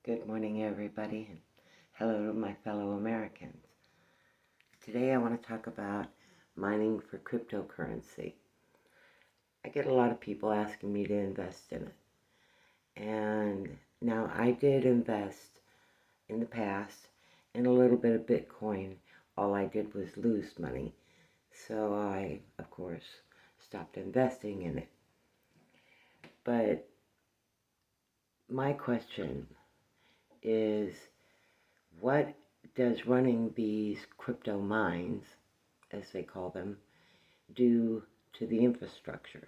Good morning, everybody, and hello to my fellow Americans. Today I want to talk about mining for cryptocurrency. I get a lot of people asking me to invest in it. And now I did invest in the past in a little bit of Bitcoin. All I did was lose money. So I, of course, stopped investing in it. But my question is, what does running these crypto mines, as they call them, do to the infrastructure?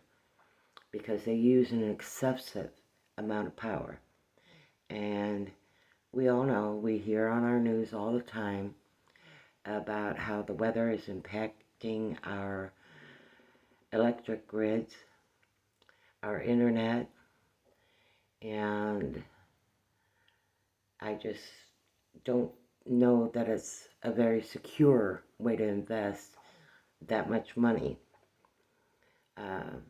Because they use an excessive amount of power. And we all know, we hear on our news all the time about how the weather is impacting our electric grids, our internet, and I just don't know that it's a very secure way to invest that much money. I've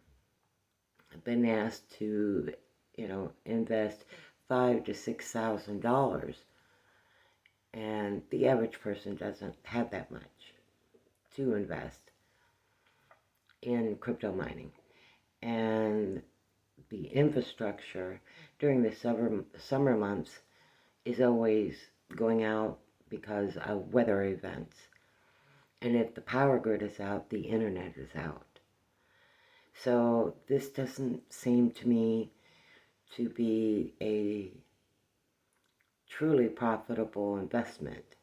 been asked to, invest $5,000 to $6,000, and the average person doesn't have that much to invest in crypto mining. And the infrastructure during the summer months is always going out because of weather events. And if the power grid is out, the internet is out. So this doesn't seem to me to be a truly profitable investment.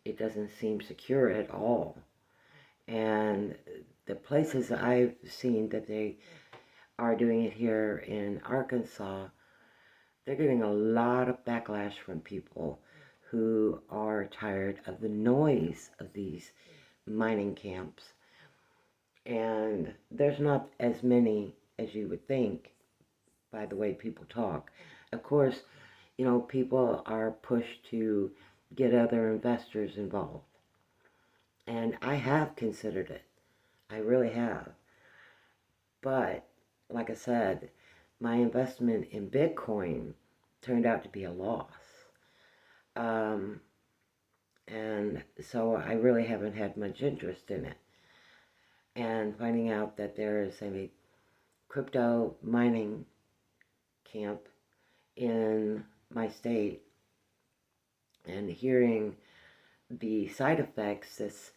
It doesn't seem secure at all. And the places I've seen that they are doing it here in Arkansas, they're getting a lot of backlash from people who are tired of the noise of these mining camps. And there's not as many as you would think by the way people talk. Of course, people are pushed to get other investors involved. And I have considered it. I really have. But, like I said, my investment in Bitcoin turned out to be a loss. And so I really haven't had much interest in it. And finding out that there is a crypto mining camp in my state and hearing the side effects this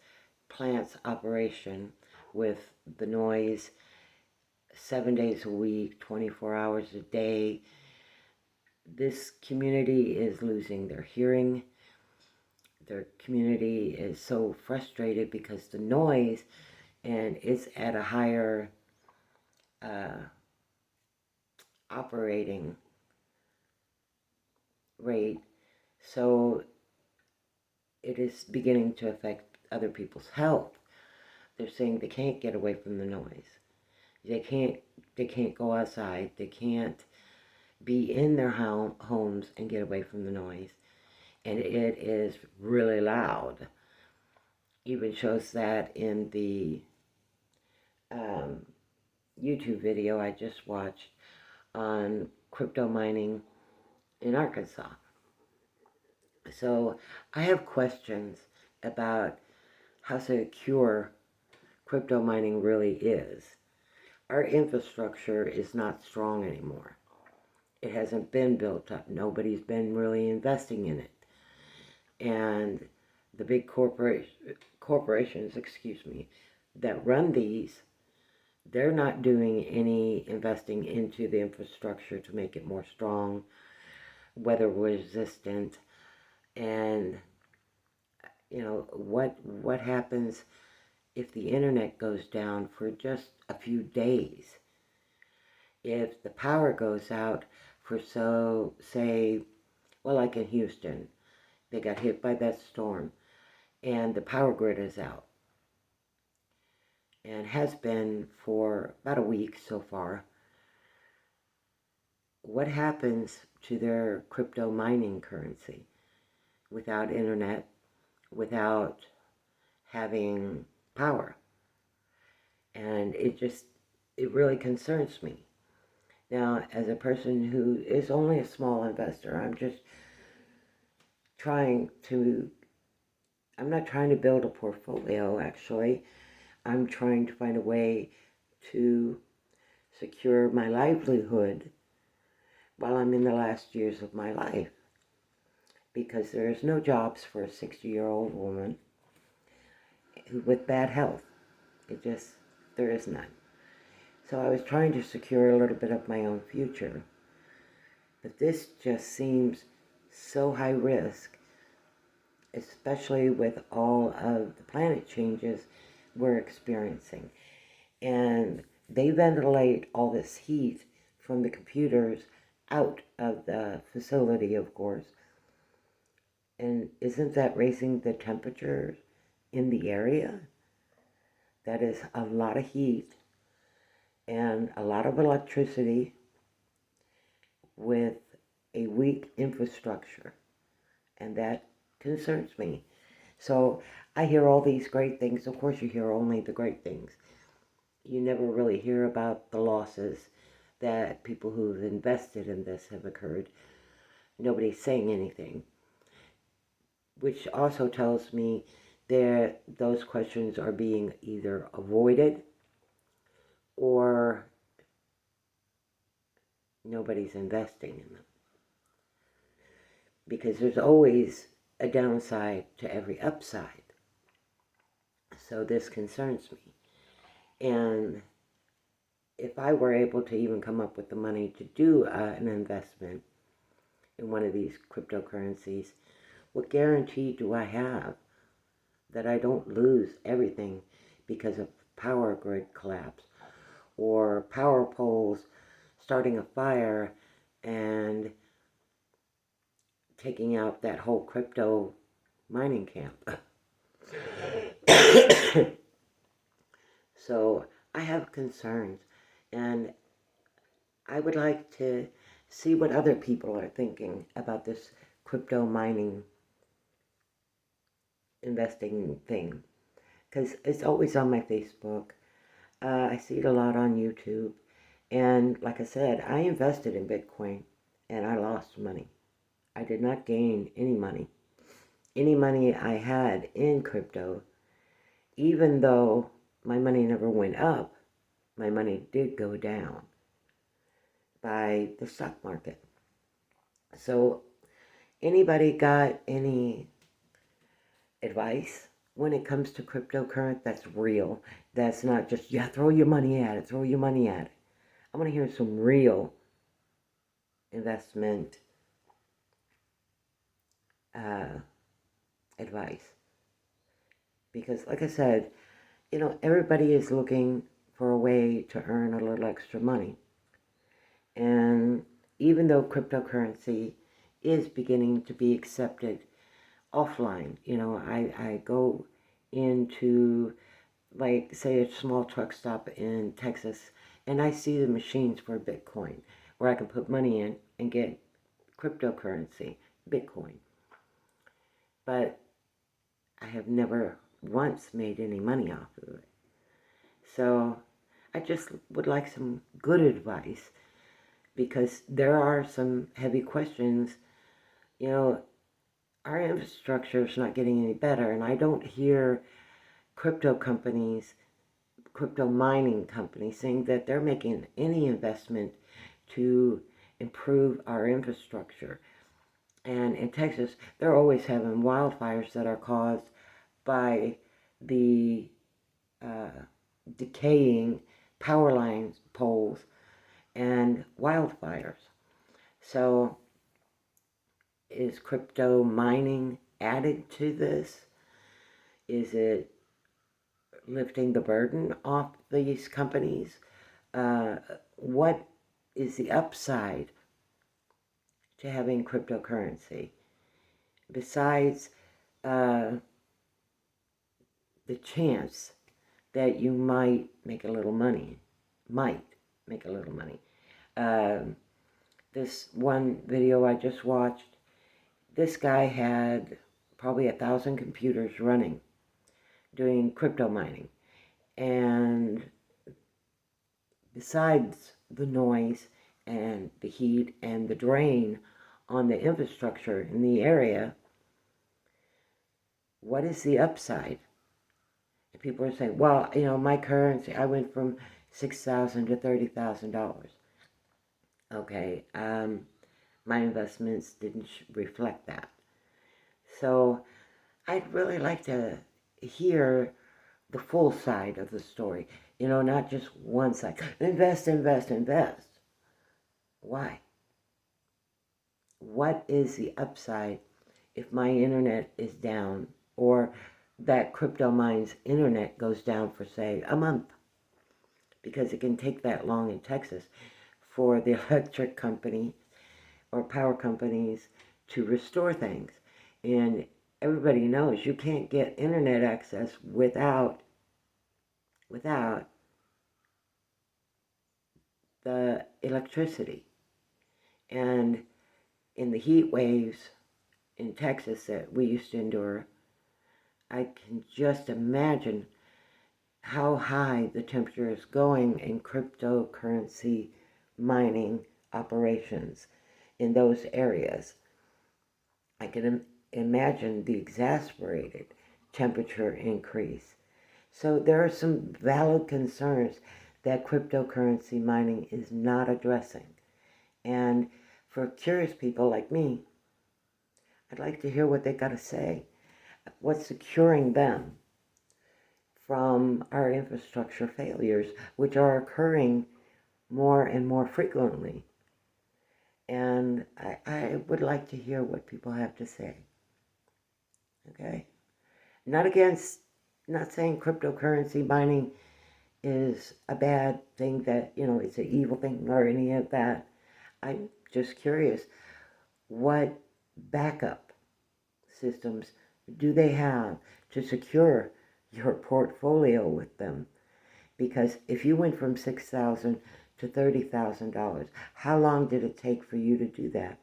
plant's operation with the noise 7 days a week, 24 hours a day. This community is losing their hearing. Their community is so frustrated because the noise, and it's at a higher operating rate, so it is beginning to affect other people's health. They're saying they can't get away from the noise. They can't go outside. They can't be in their homes and get away from the noise. And it is really loud. Even shows that in the YouTube video I just watched on crypto mining in Arkansas. So I have questions about how secure crypto mining really is. Our infrastructure is not strong anymore. It hasn't been built up. Nobody's been really investing in it. And the big corporations, that run these, they're not doing any investing into the infrastructure to make it more strong, weather resistant, and what happens if the internet goes down for just a few days? If the power goes out for like in Houston, they got hit by that storm and the power grid is out and has been for about a week so far. What happens to their crypto mining currency without internet, without having power? And it really concerns me. Now, as a person who is only a small investor, I'm just I'm not trying to build a portfolio, actually. I'm trying to find a way to secure my livelihood while I'm in the last years of my life. Because there's no jobs for a 60-year-old woman with bad health. There is none. So I was trying to secure a little bit of my own future. But this just seems so high risk, especially with all of the planet changes we're experiencing. And they ventilate all this heat from the computers out of the facility, of course. And isn't that raising the temperatures in the area? That is a lot of heat and a lot of electricity with a weak infrastructure. And that concerns me. So I hear all these great things. Of course, you hear only the great things. You never really hear about the losses that people who've invested in this have occurred. Nobody's saying anything, which also tells me that those questions are being either avoided or nobody's investing in them. Because there's always a downside to every upside. So this concerns me. And if I were able to even come up with the money to do an investment in one of these cryptocurrencies, what guarantee do I have that I don't lose everything because of power grid collapse or power poles starting a fire and taking out that whole crypto mining camp? So I have concerns, and I would like to see what other people are thinking about this crypto mining investing thing, because it's always on my Facebook. I see it a lot on YouTube, and like I said, I invested in Bitcoin and I lost money. I did not gain any money. Any money I had in crypto, even though my money never went up, my money did go down by the stock market. So anybody got any advice when it comes to cryptocurrency that's real? That's not just, yeah, throw your money at it, throw your money at it. I want to hear some real investment advice. Because like I said, everybody is looking for a way to earn a little extra money. And even though cryptocurrency is beginning to be accepted offline, I go into, like, say, a small truck stop in Texas, and I see the machines for Bitcoin, where I can put money in and get cryptocurrency, Bitcoin. But I have never once made any money off of it. So I just would like some good advice, because there are some heavy questions. Our infrastructure is not getting any better, and I don't hear crypto companies, crypto mining companies, saying that they're making any investment to improve our infrastructure. And in Texas, they're always having wildfires that are caused by the decaying power lines, poles, and wildfires. So is crypto mining added to this? Is it lifting the burden off these companies? What is the upside to having cryptocurrency besides the chance that you might make a little money? This one video I just watched, this guy had probably 1,000 computers running doing crypto mining. And besides the noise and the heat and the drain on the infrastructure in the area, what is the upside? And people are saying, well, you know, my currency, I went from $6,000 to $30,000. Okay, my investments didn't reflect that. So I'd really like to hear the full side of the story. You know, not just one side. Invest, invest, invest. Why? What is the upside if my internet is down, or that CryptoMine's internet goes down for, say, a month? Because it can take that long in Texas for the electric company or power companies to restore things. And everybody knows you can't get internet access without the electricity. And in the heat waves in Texas that we used to endure, I can just imagine how high the temperature is going in cryptocurrency mining operations in those areas. I can imagine the exasperated temperature increase. So there are some valid concerns that cryptocurrency mining is not addressing. And for curious people like me, I'd like to hear what they got to say. What's securing them from our infrastructure failures, which are occurring more and more frequently. And I would like to hear what people have to say. Okay? Not saying cryptocurrency mining is a bad thing, that, you know, it's an evil thing or any of that. I'm just curious, what backup systems do they have to secure your portfolio with them? Because if you went from $6,000 to $30,000, how long did it take for you to do that?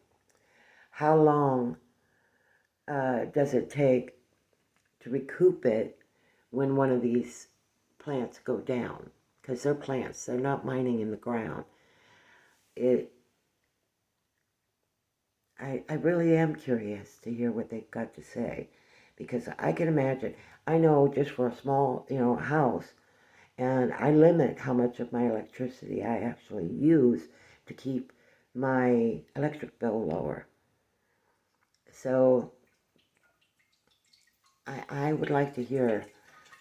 How long does it take to recoup it when one of these plants go down? Because they're plants, they're not mining in the ground. I really am curious to hear what they've got to say, because I can imagine, I know just for a small, you know, house, and I limit how much of my electricity I actually use to keep my electric bill lower. So I would like to hear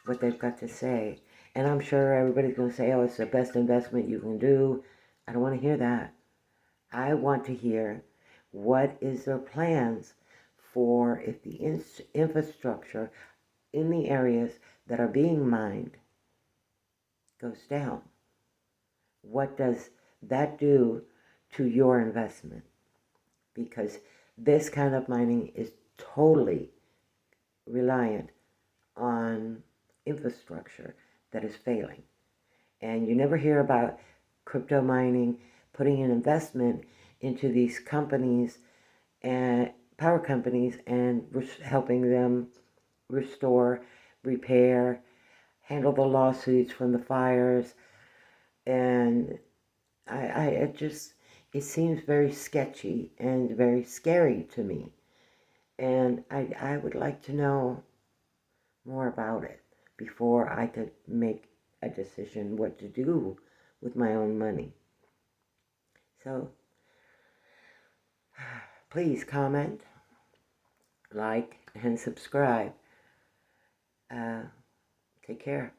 what they've got to say. And I'm sure everybody's going to say, oh, it's the best investment you can do. I don't want to hear that. I want to hear what is their plans for if the infrastructure in the areas that are being mined goes down. What does that do to your investment? Because this kind of mining is totally reliant on infrastructure that is failing. And you never hear about crypto mining putting an investment into these companies and power companies and helping them restore, repair, handle the lawsuits from the fires. And it seems very sketchy and very scary to me. And I would like to know more about it before I could make a decision what to do with my own money. So please comment, like, and subscribe. Take care.